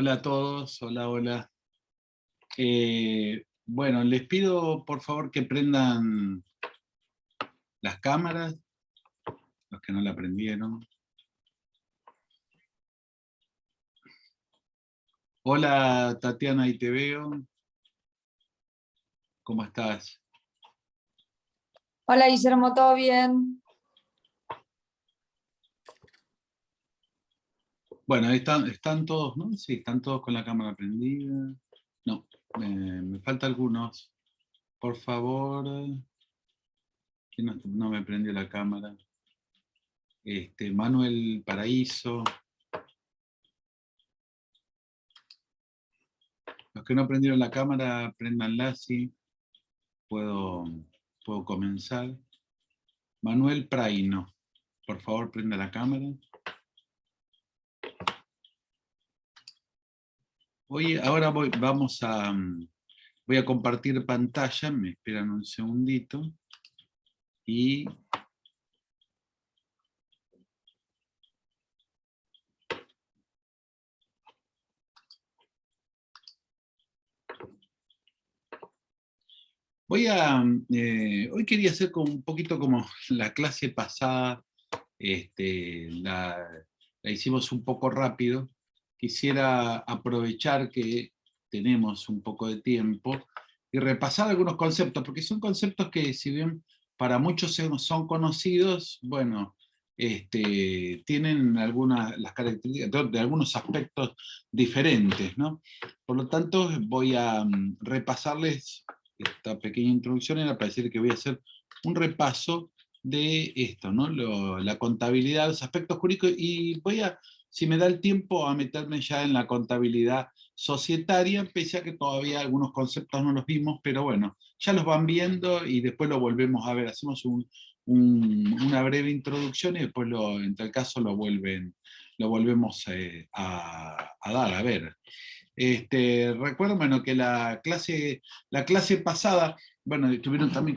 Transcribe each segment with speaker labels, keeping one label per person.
Speaker 1: Hola a todos, hola, hola. Bueno, les pido por favor que prendan las cámaras, los que no la prendieron. Hola Tatiana, ahí te veo. ¿Cómo estás?
Speaker 2: Hola Guillermo, ¿todo bien?
Speaker 1: Bueno, ahí están todos, ¿no? Sí, están todos con la cámara prendida. No, me faltan algunos. Por favor, ¿quién no me prendió la cámara? Manuel Paraíso. Los que no prendieron la cámara, préndanla, sí. Puedo comenzar. Manuel Praino, por favor prenda la cámara. Ahora voy a compartir pantalla, me esperan un segundito. Y hoy quería hacer un poquito como la clase pasada, la hicimos un poco rápido. Quisiera aprovechar que tenemos un poco de tiempo y repasar algunos conceptos, porque son conceptos que si bien para muchos son conocidos, bueno, tienen las características de algunos aspectos diferentes, ¿no? Por lo tanto, voy a repasarles esta pequeña introducción, era para decir que voy a hacer un repaso de esto, ¿no? La contabilidad, los aspectos jurídicos, y si me da el tiempo, a meterme ya en la contabilidad societaria, pese a que todavía algunos conceptos no los vimos, pero bueno, ya los van viendo y después lo volvemos a ver. Hacemos una breve introducción y después, en tal caso, lo volvemos a dar, a ver. Recuerdo, bueno, que la clase pasada, bueno, estuvieron también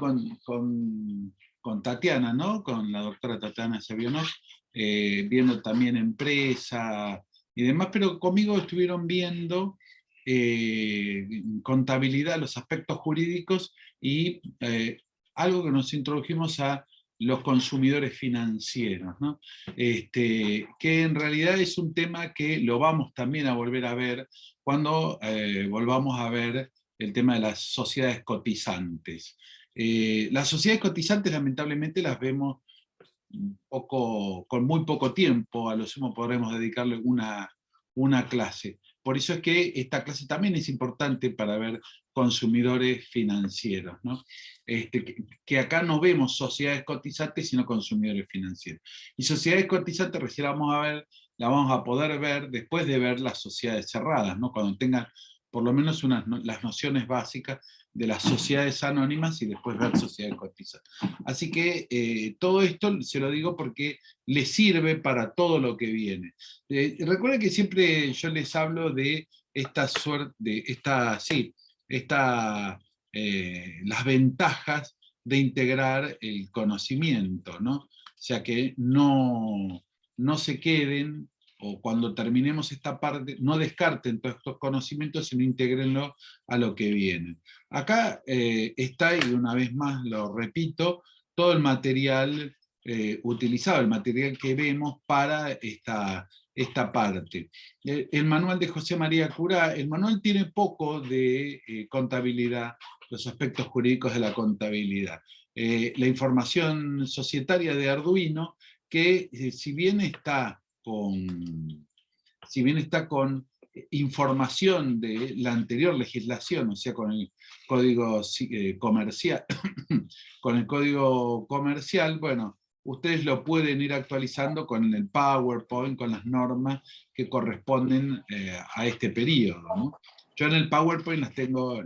Speaker 1: con Tatiana, ¿no? Con la doctora Tatiana Sevionov, viendo también empresa y demás, pero conmigo estuvieron viendo contabilidad, los aspectos jurídicos y algo que nos introdujimos a los consumidores financieros, ¿no? Que en realidad es un tema que lo vamos también a volver a ver cuando volvamos a ver el tema de las sociedades cotizantes. Las sociedades cotizantes lamentablemente las vemos con muy poco tiempo, a lo sumo podremos dedicarle una clase. Por eso es que esta clase también es importante para ver consumidores financieros, ¿no? Que acá no vemos sociedades cotizantes, sino consumidores financieros. Y sociedades cotizantes recién la vamos a poder ver después de ver las sociedades cerradas, ¿no? Cuando tengan por lo menos las nociones básicas de las sociedades anónimas y después ver sociedades cotizantes. Así que todo esto se lo digo porque les sirve para todo lo que viene. Recuerden que siempre yo les hablo de esta suerte, las ventajas de integrar el conocimiento, ¿no? O sea, que no se queden, o cuando terminemos esta parte, no descarten todos estos conocimientos, sino intégrenlo a lo que viene. Acá está, y una vez más lo repito, todo el material utilizado, el material que vemos para esta parte. El manual de José María Curá, el manual tiene poco de contabilidad, los aspectos jurídicos de la contabilidad. La información societaria de Arduino, que si bien está con información de la anterior legislación, o sea, con el código comercial, con el código comercial, bueno, ustedes lo pueden ir actualizando con el PowerPoint, con las normas que corresponden a este periodo, ¿no? Yo en el PowerPoint las tengo,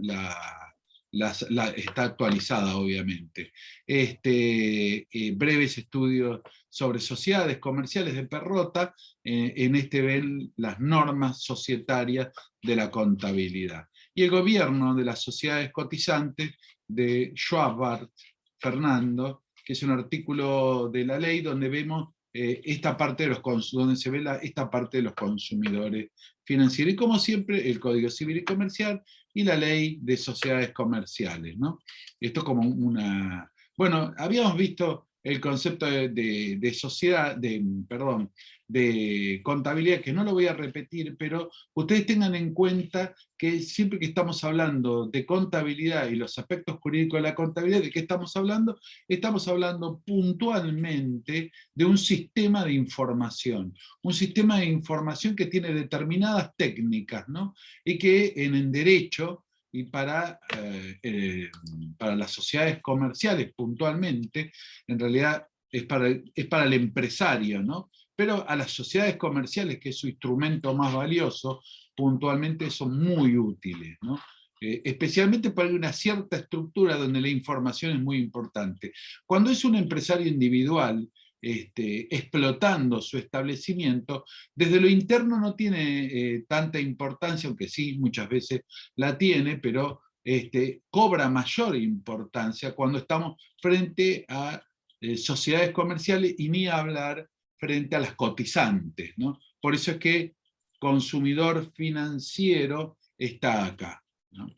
Speaker 1: está actualizada, obviamente. Breves estudios sobre sociedades comerciales de Perrota, en ven las normas societarias de la contabilidad. Y el gobierno de las sociedades cotizantes de Schwabart, Fernando, que es un artículo de la ley donde vemos esta parte de donde se ve esta parte de los consumidores financiero. Y como siempre, el Código Civil y Comercial y la Ley de Sociedades Comerciales, ¿no? Esto es como una... Bueno, habíamos visto el concepto de sociedad, perdón, de contabilidad, que no lo voy a repetir, pero ustedes tengan en cuenta que siempre que estamos hablando de contabilidad y los aspectos jurídicos de la contabilidad, ¿de qué estamos hablando? Estamos hablando puntualmente de un sistema de información que tiene determinadas técnicas, ¿no? Y que en el derecho y para las sociedades comerciales puntualmente, en realidad es para el empresario, ¿no? Pero a las sociedades comerciales, que es su instrumento más valioso, puntualmente son muy útiles, ¿no? Especialmente para una cierta estructura donde la información es muy importante. Cuando es un empresario individual, explotando su establecimiento, desde lo interno no tiene tanta importancia, aunque sí muchas veces la tiene, pero cobra mayor importancia cuando estamos frente a sociedades comerciales y ni hablar frente a las cotizantes, ¿no? Por eso es que consumidor financiero está acá, ¿no?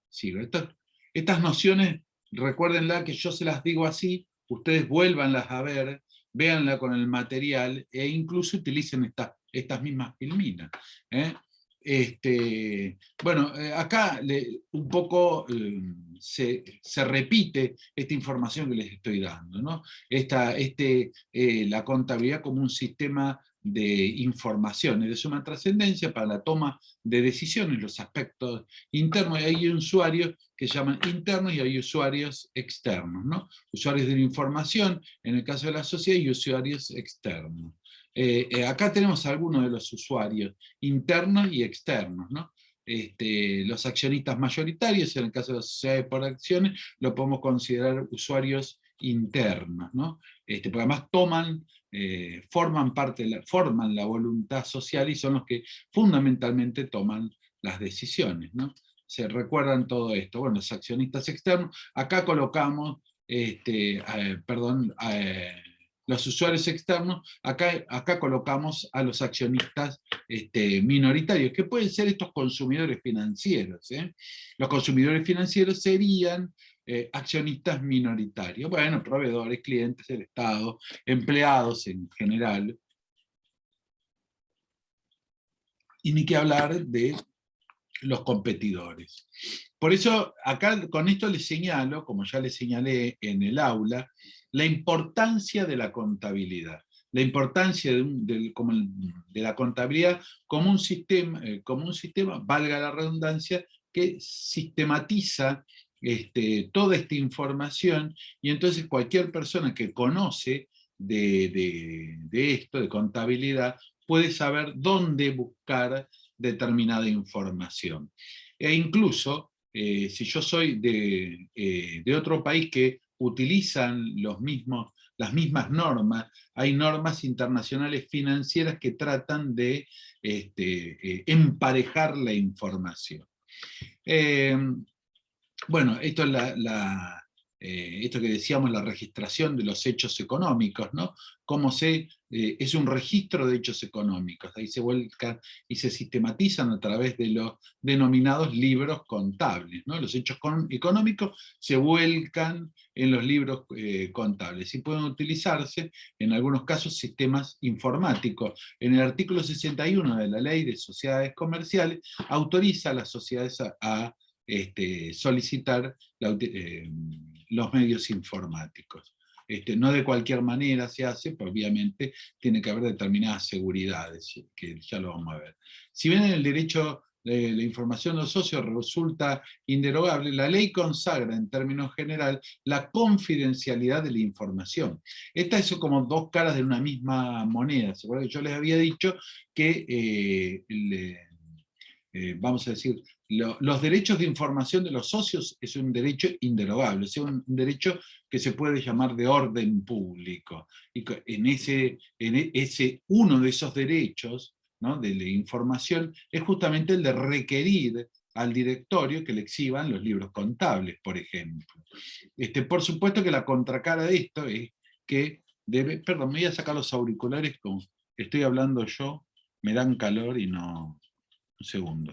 Speaker 1: Sí, estas nociones, recuérdenla que yo se las digo así, ustedes vuélvanlas a ver, véanla con el material e incluso utilicen estas mismas filminas. ¿Eh? Bueno, acá un poco se repite esta información que les estoy dando, ¿no? La contabilidad como un sistema de informaciones de suma trascendencia para la toma de decisiones, los aspectos internos, y hay usuarios que llaman internos y hay usuarios externos, ¿no? Usuarios de la información, en el caso de la sociedad, y usuarios externos. Acá tenemos algunos de los usuarios internos y externos, ¿no? Los accionistas mayoritarios, en el caso de las sociedades por acciones, lo podemos considerar usuarios internos, ¿no? Porque además forman la voluntad social y son los que fundamentalmente toman las decisiones, ¿no? Se recuerdan todo esto. Bueno, los accionistas externos, acá colocamos, los usuarios externos, acá colocamos a los accionistas minoritarios, que pueden ser estos consumidores financieros. Los consumidores financieros serían accionistas minoritarios, bueno, proveedores, clientes del Estado, empleados en general, y ni que hablar de los competidores. Por eso, acá con esto les señalo, como ya les señalé en el aula, la importancia de la contabilidad, la importancia de la contabilidad como un sistema, valga la redundancia, que sistematiza toda esta información, y entonces cualquier persona que conoce de esto, de contabilidad, puede saber dónde buscar determinada información. E incluso, si yo soy de otro país que utilizan las mismas normas, hay normas internacionales financieras que tratan de emparejar la información. Bueno, esto es esto que decíamos, la registración de los hechos económicos, ¿no? Es un registro de hechos económicos, ahí se vuelcan y se sistematizan a través de los denominados libros contables, ¿no? Los hechos económicos se vuelcan en los libros contables y pueden utilizarse en algunos casos sistemas informáticos. En el artículo 61 de la Ley de Sociedades Comerciales autoriza a las sociedades a solicitar los medios informáticos. No de cualquier manera se hace, pero obviamente tiene que haber determinadas seguridades, que ya lo vamos a ver. Si bien en el derecho de la información de los socios resulta inderogable, la ley consagra en términos general la confidencialidad de la información. Esta es como dos caras de una misma moneda. ¿Se acuerdan que yo les había dicho que vamos a decir, los derechos de información de los socios es un derecho inderogable, es un derecho que se puede llamar de orden público. Y uno de esos derechos, ¿no?, de la información es justamente el de requerir al directorio que le exhiban los libros contables, por ejemplo. Por supuesto que la contracara de esto es que perdón, me voy a sacar los auriculares como estoy hablando yo, me dan calor y no... Un segundo.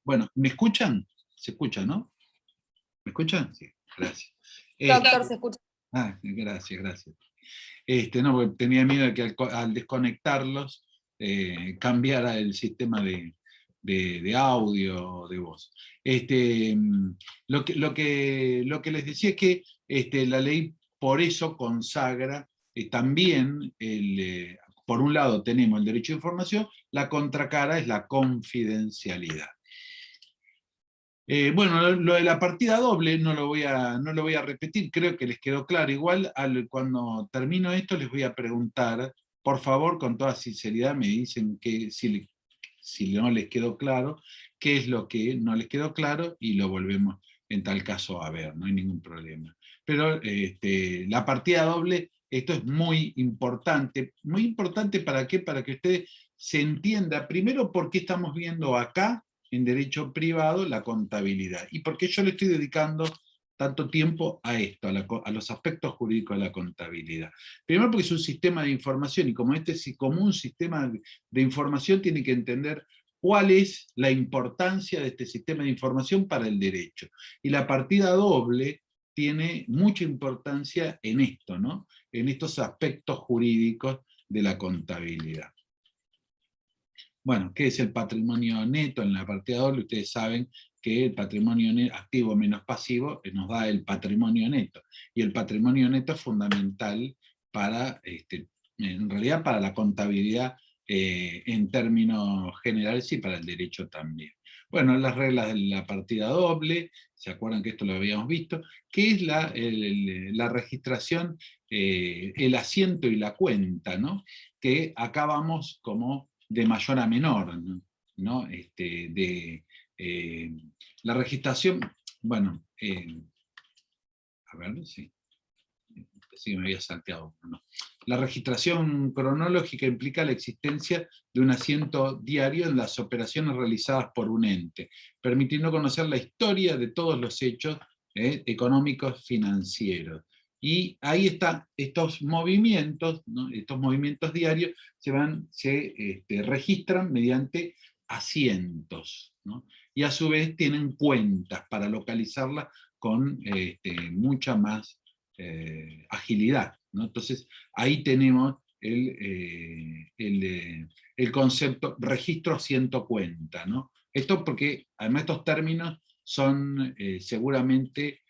Speaker 1: Bueno, ¿me escuchan? ¿Se escucha, no? ¿Me escuchan? Sí, gracias.
Speaker 2: Doctor, se escucha.
Speaker 1: Gracias. No, porque tenía miedo de que al desconectarlos cambiara el sistema de audio o de voz. Lo que les decía es que la ley por eso consagra también, por un lado tenemos el derecho a información, la contracara es la confidencialidad. Bueno, lo de la partida doble no lo voy a repetir, creo que les quedó claro. Igual cuando termino esto les voy a preguntar, por favor, con toda sinceridad, me dicen que si no les quedó claro, qué es lo que no les quedó claro y lo volvemos en tal caso a ver, no hay ningún problema. Pero la partida doble, esto es muy importante. ¿Muy importante para qué? Para que usted se entienda, primero, por qué estamos viendo acá en derecho privado la contabilidad. ¿Y por qué yo le estoy dedicando tanto tiempo a esto, a los aspectos jurídicos de la contabilidad? Primero porque es un sistema de información, y como como un sistema de información tiene que entender cuál es la importancia de este sistema de información para el derecho. Y la partida doble tiene mucha importancia en esto, ¿no? En estos aspectos jurídicos de la contabilidad. Bueno, ¿qué es el patrimonio neto en la partida doble? Ustedes saben que el patrimonio activo menos pasivo nos da el patrimonio neto. Y el patrimonio neto es fundamental para, en realidad, para la contabilidad en términos generales y para el derecho también. Bueno, las reglas de la partida doble, ¿se acuerdan que esto lo habíamos visto? Que es la registración, el asiento y la cuenta, ¿no? Que acá vamos como de mayor a menor, ¿no? La registración, bueno, a ver, sí me había salteado. No. La registración cronológica implica la existencia de un asiento diario en las operaciones realizadas por un ente, permitiendo conocer la historia de todos los hechos económicos financieros. Y ahí están estos movimientos, ¿no? Estos movimientos diarios se registran mediante asientos, ¿no? Y a su vez tienen cuentas para localizarlas con mucha más agilidad, ¿no? Entonces ahí tenemos el concepto registro asiento cuenta, ¿no? Esto porque además estos términos son seguramente,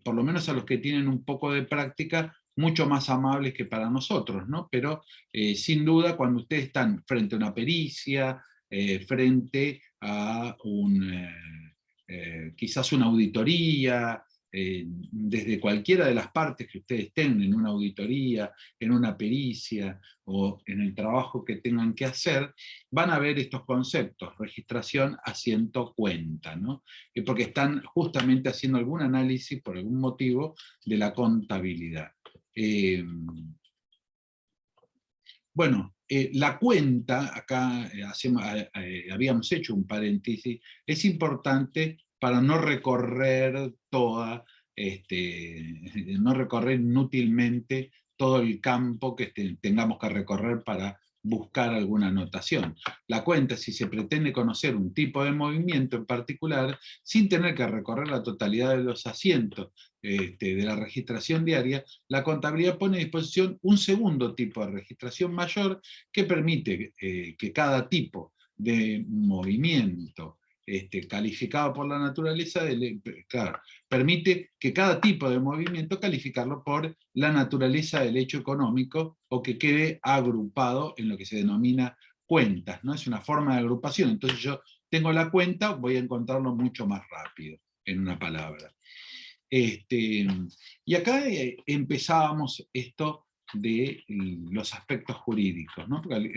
Speaker 1: por lo menos a los que tienen un poco de práctica, mucho más amables que para nosotros, ¿no? Pero sin duda cuando ustedes están frente a una pericia, frente a quizás una auditoría, desde cualquiera de las partes que ustedes estén, en una auditoría, en una pericia o en el trabajo que tengan que hacer, van a ver estos conceptos, registración, asiento, cuenta, ¿no? Porque están justamente haciendo algún análisis, por algún motivo, de la contabilidad. Bueno, la cuenta, acá habíamos hecho un paréntesis, es importante para no recorrer no recorrer inútilmente todo el campo que tengamos que recorrer para buscar alguna anotación. La cuenta, si se pretende conocer un tipo de movimiento en particular, sin tener que recorrer la totalidad de los asientos de la registración diaria, la contabilidad pone a disposición un segundo tipo de registración mayor que permite que cada tipo de movimiento calificado por la naturaleza, claro, permite que cada tipo de movimiento calificarlo por la naturaleza del hecho económico o que quede agrupado en lo que se denomina cuentas, ¿no? Es una forma de agrupación, entonces yo tengo la cuenta, voy a encontrarlo mucho más rápido, en una palabra. Y acá empezábamos esto de los aspectos jurídicos, ¿no? Porque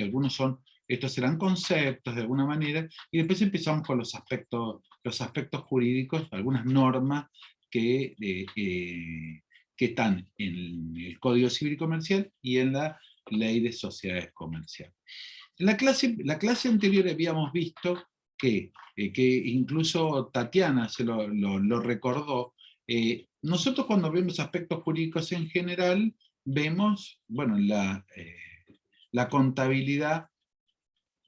Speaker 1: estos serán conceptos de alguna manera, y después empezamos con los aspectos jurídicos, algunas normas que están en el Código Civil y Comercial y en la Ley de Sociedades Comerciales. En la clase anterior habíamos visto que incluso Tatiana se lo recordó. Nosotros cuando vemos aspectos jurídicos en general, vemos, bueno, la contabilidad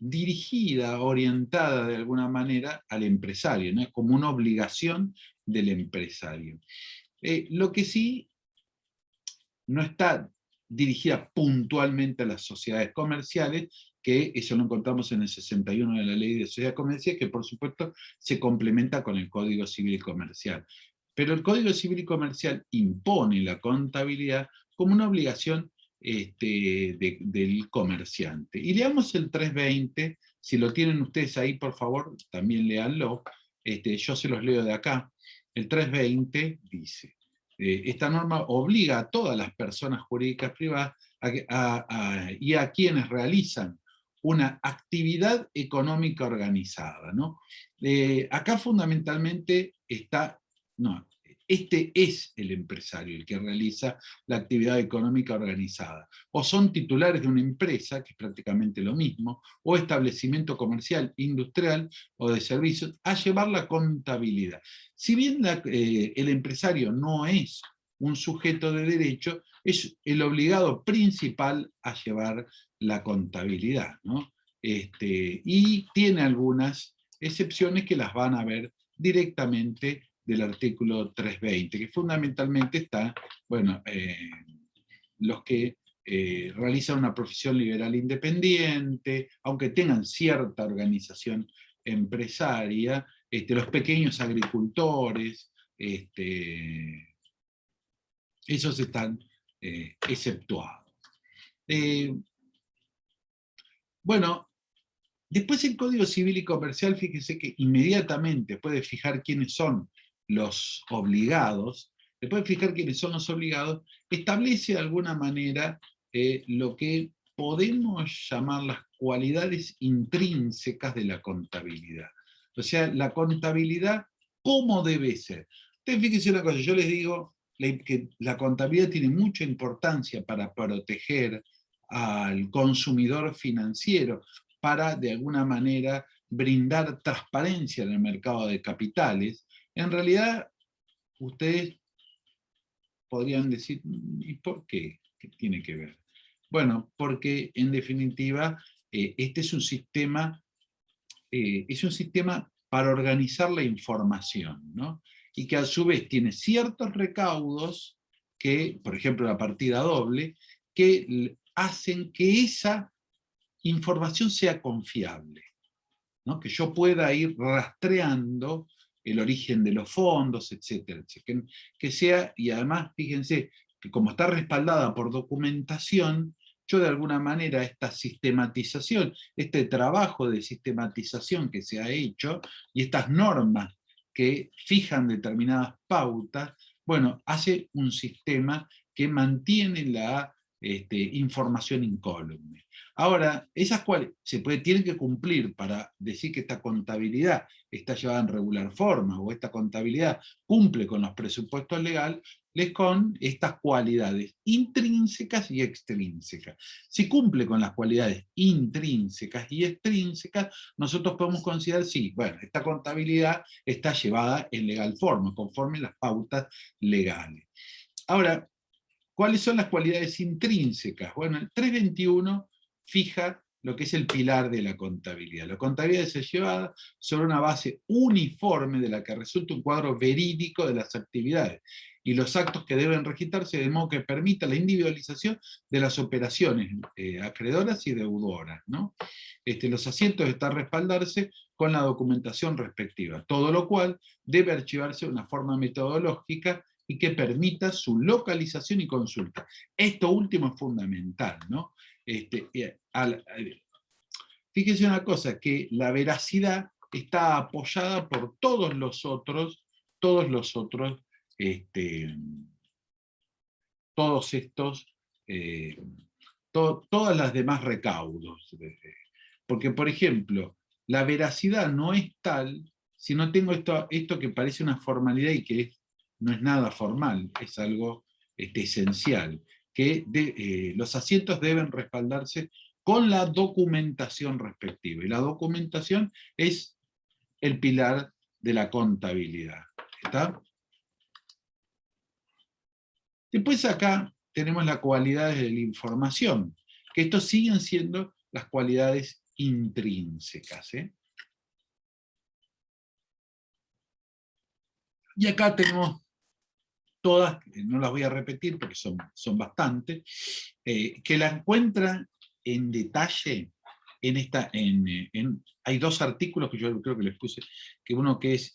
Speaker 1: dirigida, orientada de alguna manera al empresario, ¿no? Como una obligación del empresario. Lo que sí no está dirigida puntualmente a las sociedades comerciales, que eso lo encontramos en el 61 de la Ley de Sociedades Comerciales, que por supuesto se complementa con el Código Civil y Comercial. Pero el Código Civil y Comercial impone la contabilidad como una obligación del comerciante. Y leamos el 320, si lo tienen ustedes ahí, por favor, también léanlo. Yo se los leo de acá. El 320 dice: esta norma obliga a todas las personas jurídicas privadas y a quienes realizan una actividad económica organizada, ¿no? Acá fundamentalmente está, no, este es el empresario el que realiza la actividad económica organizada. O son titulares de una empresa, que es prácticamente lo mismo, o establecimiento comercial, industrial o de servicios, a llevar la contabilidad. Si bien el empresario no es un sujeto de derecho, es el obligado principal a llevar la contabilidad, ¿no? Y tiene algunas excepciones que las van a ver directamente del artículo 320, que fundamentalmente está, bueno, los que realizan una profesión liberal independiente, aunque tengan cierta organización empresaria, los pequeños agricultores, esos están exceptuados. Bueno, después el Código Civil y Comercial, fíjese que inmediatamente, después de fijar quiénes son los obligados, establece de alguna manera lo que podemos llamar las cualidades intrínsecas de la contabilidad. O sea, la contabilidad, ¿cómo debe ser? Ustedes fíjense una cosa, yo les digo que la contabilidad tiene mucha importancia para proteger al consumidor financiero, para de alguna manera brindar transparencia en el mercado de capitales. En realidad, ustedes podrían decir, ¿y por qué? ¿Qué tiene que ver? Bueno, porque en definitiva este es un sistema para organizar la información, ¿no? Y que a su vez tiene ciertos recaudos que, por ejemplo, la partida doble, que hacen que esa información sea confiable, ¿no? Que yo pueda ir rastreando el origen de los fondos, etcétera, etcétera. Que sea, y además, fíjense, que como está respaldada por documentación, yo de alguna manera esta sistematización, este trabajo de sistematización que se ha hecho, y estas normas que fijan determinadas pautas, bueno, hace un sistema que mantiene la información incólume. Ahora, esas cuales tienen que cumplir para decir que esta contabilidad está llevada en regular forma o esta contabilidad cumple con los presupuestos legales con estas cualidades intrínsecas y extrínsecas. Si cumple con las cualidades intrínsecas y extrínsecas, nosotros podemos considerar, sí, bueno, esta contabilidad está llevada en legal forma, conforme las pautas legales. Ahora, ¿cuáles son las cualidades intrínsecas? Bueno, el 321 fija lo que es el pilar de la contabilidad. La contabilidad debe ser llevada sobre una base uniforme de la que resulta un cuadro verídico de las actividades y los actos que deben registrarse de modo que permita la individualización de las operaciones acreedoras y deudoras, ¿no? Los asientos están respaldarse con la documentación respectiva, todo lo cual debe archivarse de una forma metodológica y que permita su localización y consulta. Esto último es fundamental, ¿no? Fíjese una cosa, que la veracidad está apoyada por todas todas las demás recaudos. Porque, por ejemplo, la veracidad no es tal si no tengo esto que parece una formalidad y que no es nada formal, es algo esencial, que los asientos deben respaldarse con la documentación respectiva. Y la documentación es el pilar de la contabilidad. ¿Está? Después acá tenemos las cualidades de la información, que estos siguen siendo las cualidades intrínsecas. Y acá tenemos todas, no las voy a repetir porque son bastantes, que la encuentran en detalle hay dos artículos que yo creo que les puse, que uno que es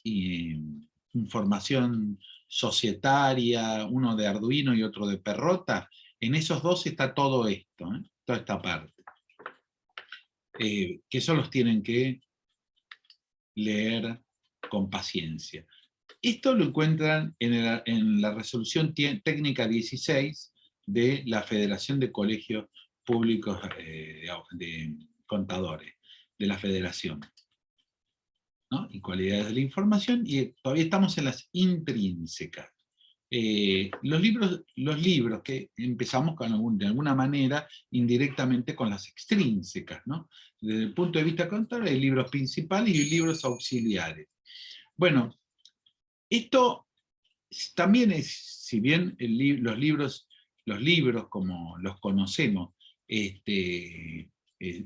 Speaker 1: información societaria, uno de Arduino y otro de Perrota. En esos dos está todo esto, toda esta parte. Que eso los tienen que leer con paciencia. Esto lo encuentran en la resolución técnica 16 de la Federación de Colegios Públicos de Contadores, de la Federación, ¿no? Y cualidades de la información, y todavía estamos en las intrínsecas. Los libros que empezamos de alguna manera indirectamente con las extrínsecas, ¿no? Desde el punto de vista contable hay libros principales y libros auxiliares. Bueno, esto también es, si bien los libros como los conocemos,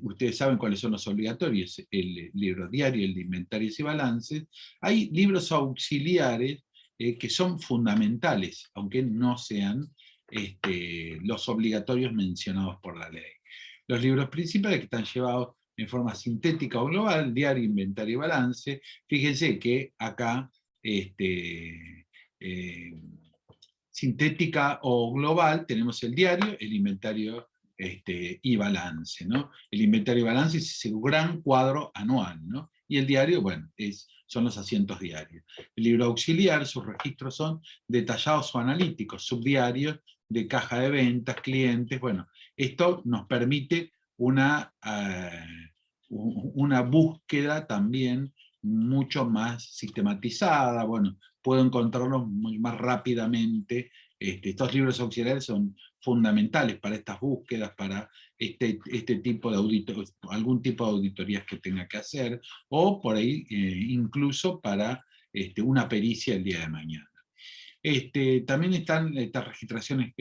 Speaker 1: ustedes saben cuáles son los obligatorios, el libro diario, el de inventarios y balances, hay libros auxiliares que son fundamentales, aunque no sean los obligatorios mencionados por la ley. Los libros principales que están llevados en forma sintética o global, diario, inventario y balance, fíjense que acá sintética o global tenemos el diario, el inventario y balance, ¿no? El inventario y balance es ese gran cuadro anual, ¿no? Y el diario, bueno, son los asientos diarios. El libro auxiliar, sus registros son detallados o analíticos, subdiarios, de caja de ventas, clientes, bueno, esto nos permite una búsqueda también mucho más sistematizada, bueno, puedo encontrarlos muy más rápidamente. Estos libros auxiliares son fundamentales para estas búsquedas, para este tipo de algún tipo de auditorías que tenga que hacer, o por ahí incluso para una pericia el día de mañana. También están estas registraciones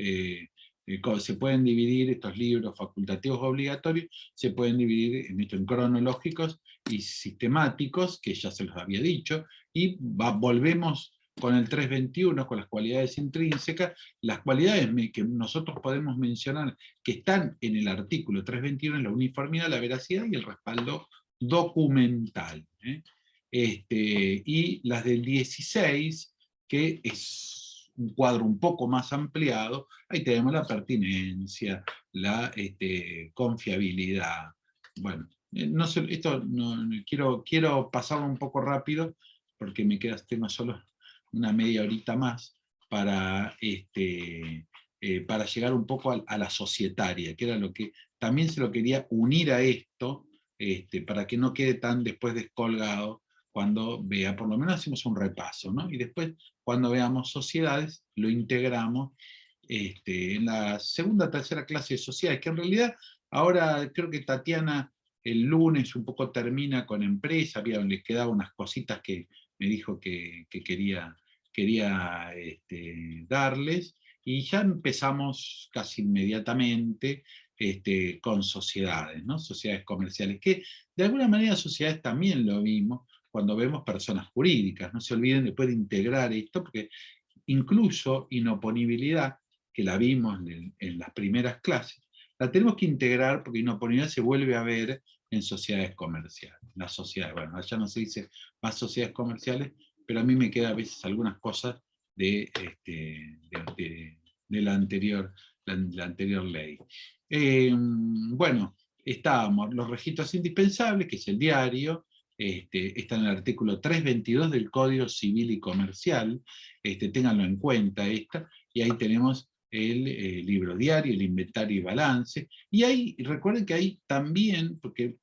Speaker 1: se pueden dividir, estos libros facultativos obligatorios, se pueden dividir en cronológicos y sistemáticos, que ya se los había dicho, y volvemos con el 321, con las cualidades intrínsecas, las cualidades que nosotros podemos mencionar que están en el artículo 321, la uniformidad, la veracidad y el respaldo documental. Y las del 16, que es un cuadro un poco más ampliado, ahí tenemos la pertinencia, la confiabilidad. Bueno, no sé, esto quiero pasarlo un poco rápido, porque tengo solo una media horita más para llegar un poco a la societaria, que era lo que también se lo quería unir a esto, para que no quede tan después descolgado cuando vea, por lo menos hacemos un repaso, ¿no? Y después, cuando veamos sociedades, lo integramos en la segunda, tercera clase de sociedades, que en realidad ahora creo que Tatiana el lunes un poco termina con empresa, le quedaban unas cositas que me dijo que quería darles, y ya empezamos casi inmediatamente con sociedades, ¿no? Sociedades comerciales, que de alguna manera sociedades también lo vimos cuando vemos personas jurídicas. No se olviden después de integrar esto, porque incluso inoponibilidad, que la vimos en las primeras clases, la tenemos que integrar porque inoponibilidad se vuelve a ver en sociedades comerciales. Las sociedades, bueno, allá no se dice más sociedades comerciales, pero a mí me quedan a veces algunas cosas de la anterior ley. Bueno, estábamos los registros indispensables, que es el diario, está en el artículo 322 del Código Civil y Comercial, ténganlo en cuenta y ahí tenemos el libro diario, el inventario y balance, y ahí, recuerden que hay también, porque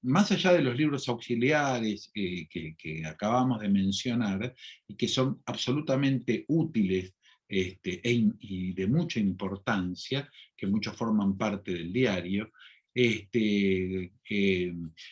Speaker 1: más allá de los libros auxiliares que acabamos de mencionar, y que son absolutamente útiles y de mucha importancia, que muchos forman parte del diario,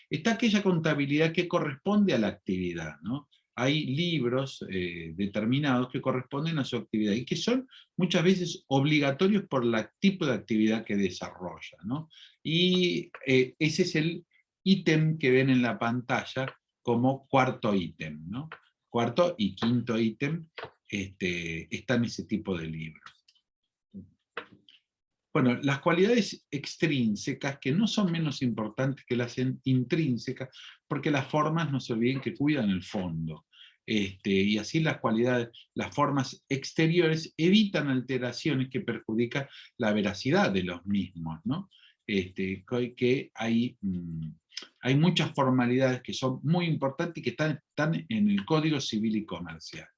Speaker 1: está aquella contabilidad que corresponde a la actividad, ¿no? hay libros determinados que corresponden a su actividad y que son muchas veces obligatorios por el tipo de actividad que desarrolla, ¿no? Y ese es el ítem que ven en la pantalla como cuarto ítem, ¿no? Cuarto y quinto ítem están ese tipo de libros. Bueno, las cualidades extrínsecas, que no son menos importantes que las intrínsecas, porque las formas, no se olviden que cuidan el fondo. Y así las cualidades, las formas exteriores evitan alteraciones que perjudican la veracidad de los mismos, ¿no? Que hay muchas formalidades que son muy importantes y que están en el Código Civil y Comercial.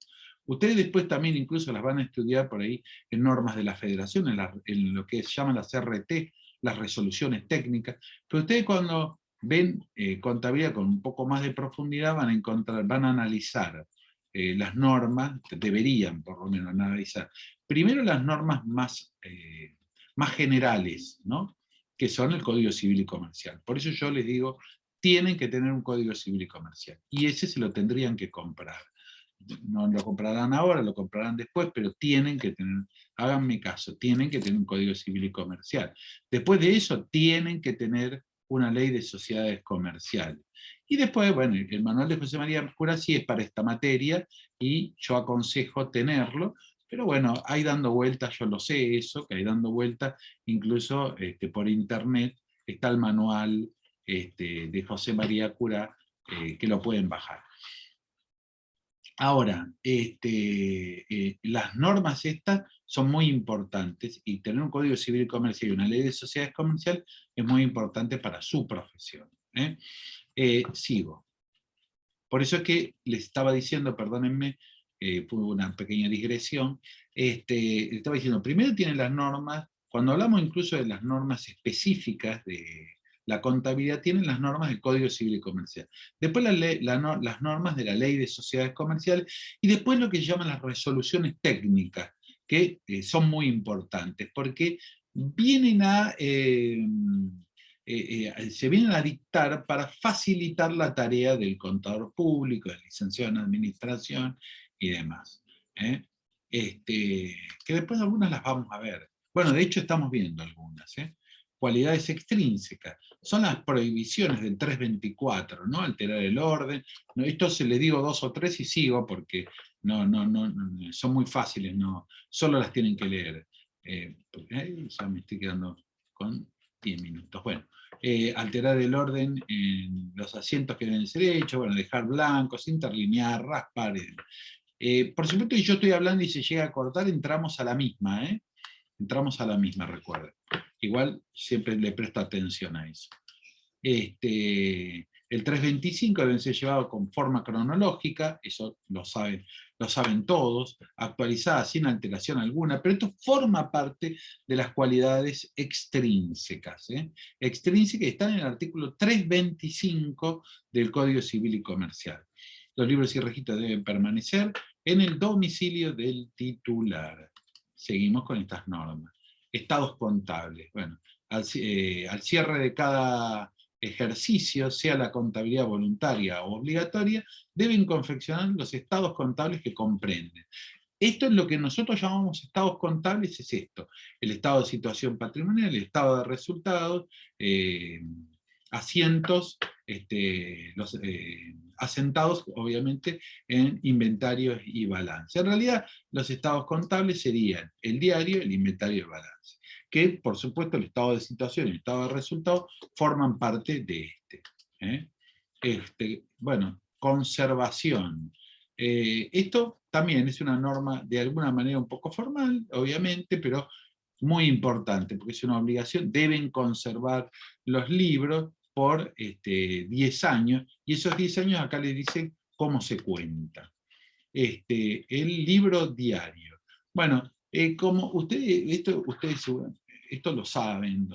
Speaker 1: Ustedes después también incluso las van a estudiar por ahí en normas de la federación, en lo que se llaman las RT, las resoluciones técnicas, pero ustedes cuando ven contabilidad con un poco más de profundidad van a analizar las normas, deberían por lo menos analizar, primero las normas más generales, ¿no? Que son el Código Civil y Comercial. Por eso yo les digo, tienen que tener un Código Civil y Comercial, y ese se lo tendrían que comprar. No lo comprarán ahora, lo comprarán después, pero tienen que tener, háganme caso, tienen que tener un Código Civil y Comercial. Después de eso, tienen que tener una ley de sociedades comerciales. Y después, bueno, el manual de José María Curasí es para esta materia, y yo aconsejo tenerlo, pero bueno, hay dando vueltas, yo lo sé eso, que hay dando vueltas, incluso por internet, está el manual de José María Cura, que lo pueden bajar. Ahora, las normas estas son muy importantes, y tener un Código Civil y Comercial y una ley de sociedades comerciales es muy importante para su profesión. Sigo. Por eso es que les estaba diciendo, perdónenme, fue una pequeña digresión, les estaba diciendo, primero tienen las normas, cuando hablamos incluso de las normas específicas de la contabilidad, tienen las normas del Código Civil y Comercial. Después las normas de la Ley de Sociedades Comerciales, y después lo que llaman las resoluciones técnicas, que son muy importantes, porque vienen se vienen a dictar para facilitar la tarea del contador público, del licenciado en administración y demás. Que después algunas las vamos a ver. Bueno, de hecho estamos viendo algunas. Cualidades extrínsecas, son las prohibiciones del 324, ¿no? Alterar el orden. No, esto se le digo 2 o 3 y sigo porque no, son muy fáciles, no, solo las tienen que leer. Ya me estoy quedando con 10 minutos. Bueno, alterar el orden en los asientos que deben ser hechos, bueno, dejar blancos, interlinear, raspar. Por supuesto que yo estoy hablando y se llega a cortar, entramos a la misma, entramos a la misma, recuerden. Igual siempre le presto atención a eso. El 325 deben ser llevados con forma cronológica, eso lo saben todos, actualizada sin alteración alguna, pero esto forma parte de las cualidades extrínsecas. Extrínsecas están en el artículo 325 del Código Civil y Comercial. Los libros y registros deben permanecer en el domicilio del titular. Seguimos con estas normas. Estados contables. Bueno, al cierre de cada ejercicio, sea la contabilidad voluntaria o obligatoria, deben confeccionar los estados contables que comprenden. Esto es lo que nosotros llamamos estados contables, es esto: el estado de situación patrimonial, el estado de resultados, asientos, asentados obviamente en inventarios y balance. En realidad los estados contables serían el diario, el inventario y el balance, que por supuesto el estado de situación y el estado de resultados forman parte de bueno, conservación. Esto también es una norma de alguna manera un poco formal, obviamente, pero muy importante, porque es una obligación. Deben conservar los libros por 10 años, y esos 10 años acá les dicen cómo se cuenta. El libro diario. Bueno, como ustedes esto lo saben,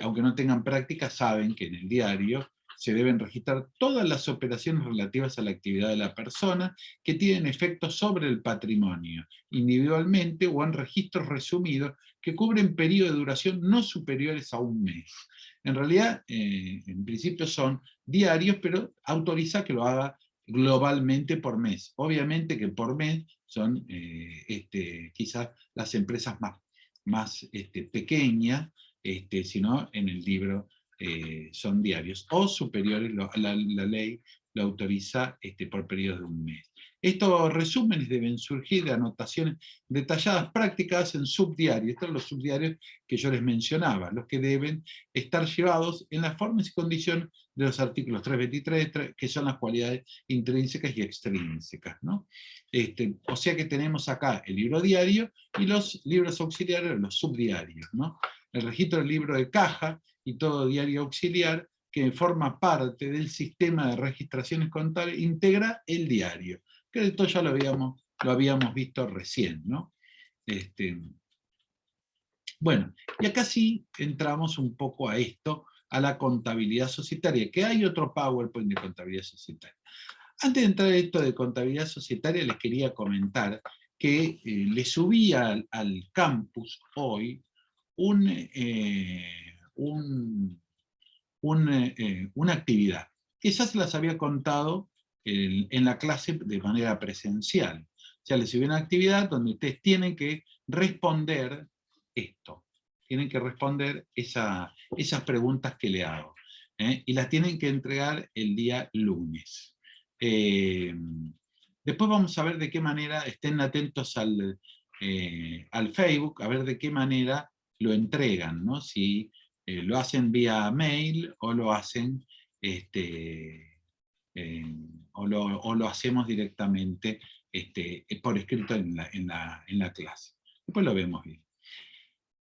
Speaker 1: aunque no tengan práctica, saben que en el diario se deben registrar todas las operaciones relativas a la actividad de la persona que tienen efectos sobre el patrimonio, individualmente o en registros resumidos que cubren periodos de duración no superiores a un mes. En realidad, en principio son diarios, pero autoriza que lo haga globalmente por mes. Obviamente que por mes son quizás las empresas más pequeñas, sino en el libro son diarios, o superiores, la ley lo autoriza por periodos de un mes. Estos resúmenes deben surgir de anotaciones detalladas prácticas en subdiarios. Estos son los subdiarios que yo les mencionaba, los que deben estar llevados en las formas y condiciones de los artículos 323, que son las cualidades intrínsecas y extrínsecas, ¿no? O sea que tenemos acá el libro diario y los libros auxiliares, los subdiarios, ¿no? El registro del libro de caja y todo diario auxiliar que forma parte del sistema de registraciones contables, integra el diario, que esto ya lo habíamos visto recién, ¿no? Bueno, y acá sí entramos un poco a esto, a la contabilidad societaria, que hay otro PowerPoint de contabilidad societaria. Antes de entrar a esto de contabilidad societaria, les quería comentar que le subí al campus hoy una actividad, que ya se las había contado en la clase de manera presencial. O sea, les subí una actividad donde ustedes tienen que responder esto, tienen que responder esas preguntas que le hago, y las tienen que entregar el día lunes. Después vamos a ver de qué manera, estén atentos al Facebook, a ver de qué manera lo entregan, ¿no? Si lo hacen vía mail o lo hacen o lo hacemos directamente por escrito en la clase. Después lo vemos bien.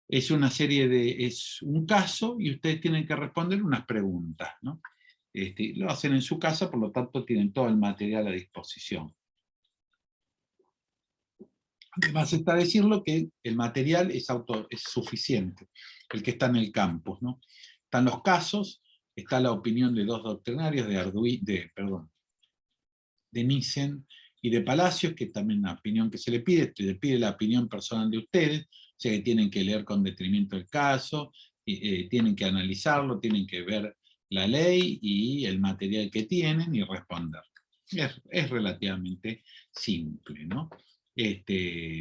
Speaker 1: Es es un caso y ustedes tienen que responder unas preguntas, ¿no? Lo hacen en su casa, por lo tanto tienen todo el material a disposición. Además está decirlo que el material es suficiente, el que está en el campus, ¿no? Están los casos, está la opinión de dos doctrinarios, de Nissen y de Palacios, que también una opinión que se le pide la opinión personal de ustedes, o sea que tienen que leer con detenimiento el caso, tienen que analizarlo, tienen que ver la ley y el material que tienen y responder. Es relativamente simple, ¿no?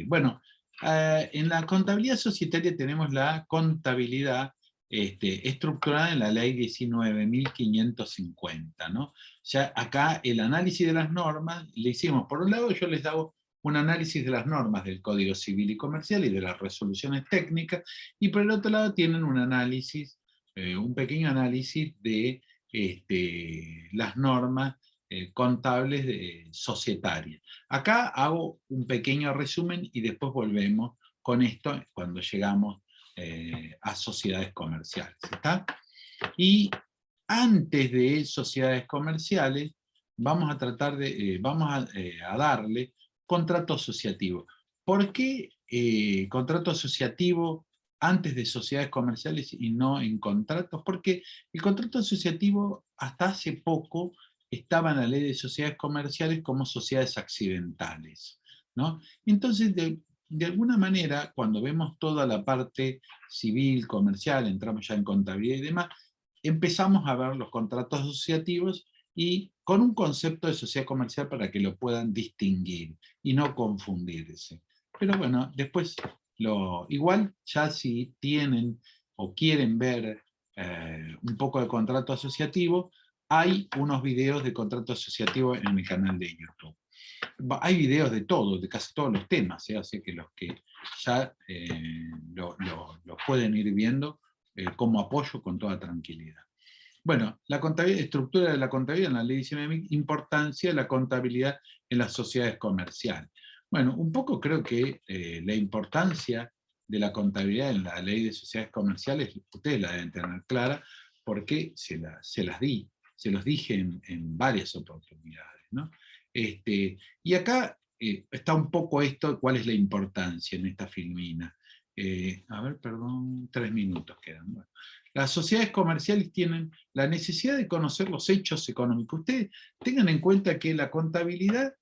Speaker 1: Bueno, en la contabilidad societaria tenemos la contabilidad estructurada en la ley 19.550, ¿no? Ya acá el análisis de las normas, le hicimos, por un lado yo les hago un análisis de las normas del Código Civil y Comercial y de las resoluciones técnicas, y por el otro lado tienen un análisis, un pequeño análisis de las normas contables societarias. Acá hago un pequeño resumen y después volvemos con esto cuando llegamos a sociedades comerciales. ¿Está? Y antes de sociedades comerciales, vamos a tratar de, a darle contrato asociativo. ¿Por qué contrato asociativo antes de sociedades comerciales y no en contratos? Porque el contrato asociativo hasta hace poco estaba en la ley de sociedades comerciales como sociedades accidentales, ¿no? Entonces, de alguna manera, cuando vemos toda la parte civil, comercial, entramos ya en contabilidad y demás, empezamos a ver los contratos asociativos y con un concepto de sociedad comercial para que lo puedan distinguir y no confundirse. Pero bueno, después, igual ya si tienen o quieren ver un poco de contrato asociativo, hay unos videos de contrato asociativo en mi canal de YouTube. Hay videos de todo, de casi todos los temas, así que los que ya lo pueden ir viendo como apoyo con toda tranquilidad. Bueno, la contabilidad, estructura de la contabilidad en la ley 19.000, importancia de la contabilidad en las sociedades comerciales. Bueno, un poco creo que la importancia de la contabilidad en la ley de sociedades comerciales, ustedes la deben tener clara, porque se los dije en varias oportunidades, ¿no? Y acá está un poco esto, cuál es la importancia en esta filmina. A ver, perdón, 3 minutos quedan. Bueno, las sociedades comerciales tienen la necesidad de conocer los hechos económicos. Ustedes tengan en cuenta que la contabilidad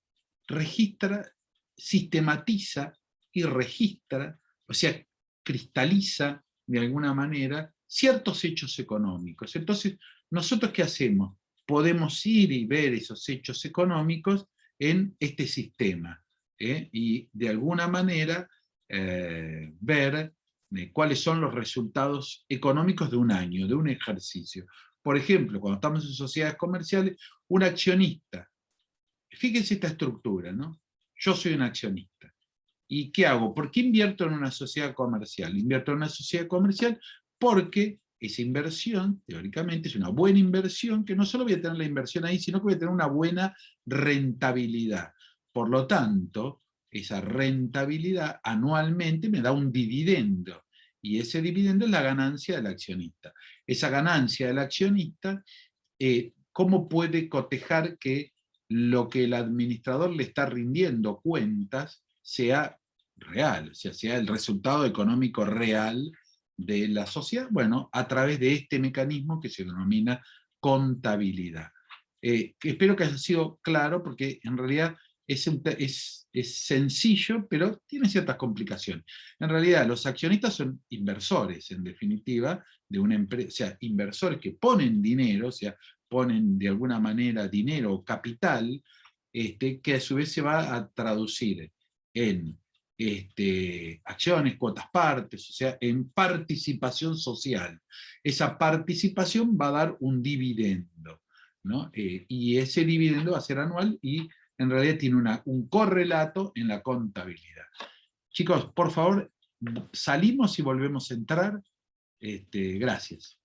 Speaker 1: registra, sistematiza y registra, o sea, cristaliza de alguna manera ciertos hechos económicos. Entonces, ¿nosotros qué hacemos? podemos ir y ver esos hechos económicos en este sistema, y de alguna manera ver cuáles son los resultados económicos de un año, de un ejercicio. Por ejemplo, cuando estamos en sociedades comerciales, un accionista, fíjense esta estructura, ¿no? Yo soy un accionista. ¿Y qué hago? ¿Por qué invierto en una sociedad comercial? Invierto en una sociedad comercial porque esa inversión, teóricamente, es una buena inversión, que no solo voy a tener la inversión ahí, sino que voy a tener una buena rentabilidad. Por lo tanto, esa rentabilidad anualmente me da un dividendo, y ese dividendo es la ganancia del accionista. Esa ganancia del accionista, ¿cómo puede cotejar que lo que el administrador le está rindiendo cuentas sea real, o sea, sea el resultado económico real de la sociedad? Bueno, a través de este mecanismo que se denomina contabilidad. Espero que haya sido claro, porque en realidad es sencillo, pero tiene ciertas complicaciones. En realidad, los accionistas son inversores, en definitiva, de una empresa, o sea, inversores que ponen dinero, o sea, ponen de alguna manera dinero o capital, que a su vez se va a traducir en acciones, cuotas partes, o sea, en participación social. Esa participación va a dar un dividendo, ¿no? Y ese dividendo va a ser anual y en realidad tiene un correlato en la contabilidad. Chicos, por favor, salimos y volvemos a entrar. Gracias.